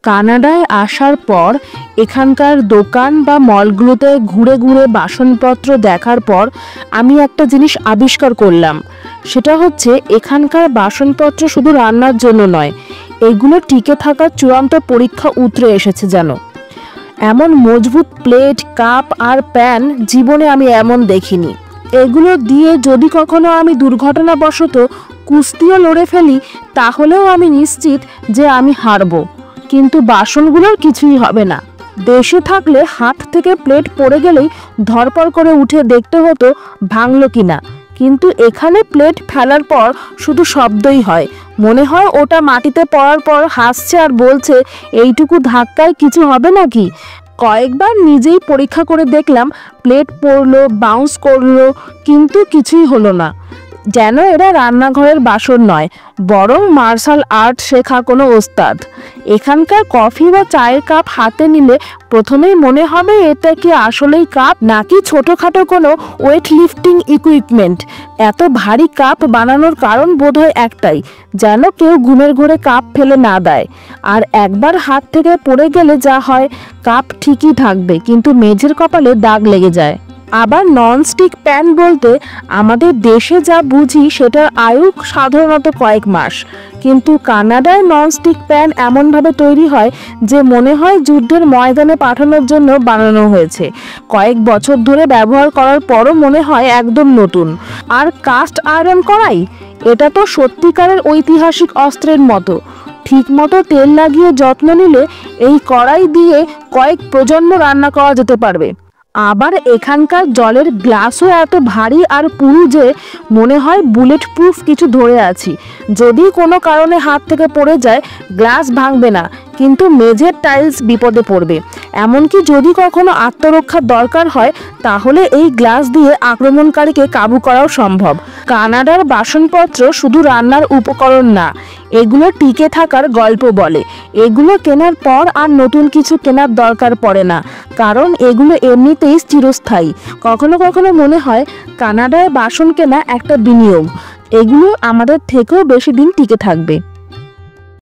কানাডায় আসার পর এখানকার দোকান বা মলগুলোতে ঘুরে ঘুরে বাসনপত্র দেখার পর আমি একটা জিনিস আবিষ্কার করলাম। সেটা হচ্ছে এখানকার বাসনপত্র শুধু রান্নার জন্য নয়, এগুলো টিকে থাকার চূড়ান্ত পরীক্ষা উতরে এসেছে যেন। এমন মজবুত প্লেট, কাপ আর প্যান জীবনে আমি এমন দেখিনি। এগুলো দিয়ে যদি কখনো আমি দুর্ঘটনাবশত কুস্তিও লড়ে ফেলি, তাহলেও আমি নিশ্চিত যে আমি হারবো, কিন্তু বাসনগুলোর কিছুই হবে না। দেশে থাকলে হাত থেকে প্লেট পড়ে গেলেই ধরপড় করে উঠে দেখতে হতো ভাঙলো কিনা, কিন্তু এখানে প্লেট ফেলার পর শুধু শব্দই হয়। মনে হয় ওটা মাটিতে পড়ার পর হাসছে আর বলছে, এইটুকু ধাক্কায় কিছু হবে নাকি। কয়েকবার নিজেই পরীক্ষা করে দেখলাম, প্লেট পড়লো, বাউন্স করলো, কিন্তু কিছুই হলো না। যেন এরা রান্নাঘরের বাসন নয়, বরং মার্শাল আর্ট শেখা কোনো ওস্তাদ। এখানকার কফি বা চায়ের কাপ হাতে নিলে প্রথমেই মনে হবে এটা কি আসলেই কাপ নাকি ছোটোখাটো কোনো ওয়েট লিফটিং ইকুইপমেন্ট। এত ভারী কাপ বানানোর কারণ বোধহয় একটাই, যেন কেউ ঘুমের ঘোরে কাপ ফেলে না দেয়। আর একবার হাত থেকে পড়ে গেলে যা হয়, কাপ ঠিকই থাকবে কিন্তু মেঝের কপালে দাগ লেগে যায়। আবার ননস্টিক প্যান বলতে আমাদের দেশে যা বুঝি সেটার আয়ু সাধারণত কয়েক মাস, কিন্তু কানাডায় ননস্টিক প্যান এমনভাবে তৈরি হয় যে মনে হয় যুদ্ধের ময়দানে পাঠানোর জন্য বানানো হয়েছে। কয়েক বছর ধরে ব্যবহার করার পরও মনে হয় একদম নতুন। আর কাস্ট আয়রন কড়াই, এটা তো সত্যিকারের ঐতিহাসিক অস্ত্রের মতো। ঠিকমতো তেল লাগিয়ে যত্ন নিলে এই কড়াই দিয়ে কয়েক প্রজন্ম রান্না করা যেতে পারবে। আবার এখানকার জলের গ্লাসও এত ভারী আর পুরু যে মনে হয় বুলেট প্রুফ কিছু ধরে আছি। যদি কোনো কারণে হাত থেকে পড়ে যায়, গ্লাস ভাঙবে না, কিন্তু মেঝের টাইলস বিপদে পড়বে। এমনকি যদি কখনো আত্মরক্ষার দরকার হয়, তাহলে এই গ্লাস দিয়ে আক্রমণকারীকে কাবু করাও সম্ভব। কানাডার বাসনপত্র শুধু রান্নার উপকরণ না, এগুলো টিকে থাকার গল্প বলে। এগুলো কেনার পর আর নতুন কিছু কেনার দরকার পড়ে না, কারণ এগুলো এমনিতেই চিরস্থায়ী। কখনো কখনো মনে হয় কানাডায় বাসন কেনা একটা বিনিয়োগ, এগুলো আমাদের থেকেও বেশি দিন টিকে থাকবে।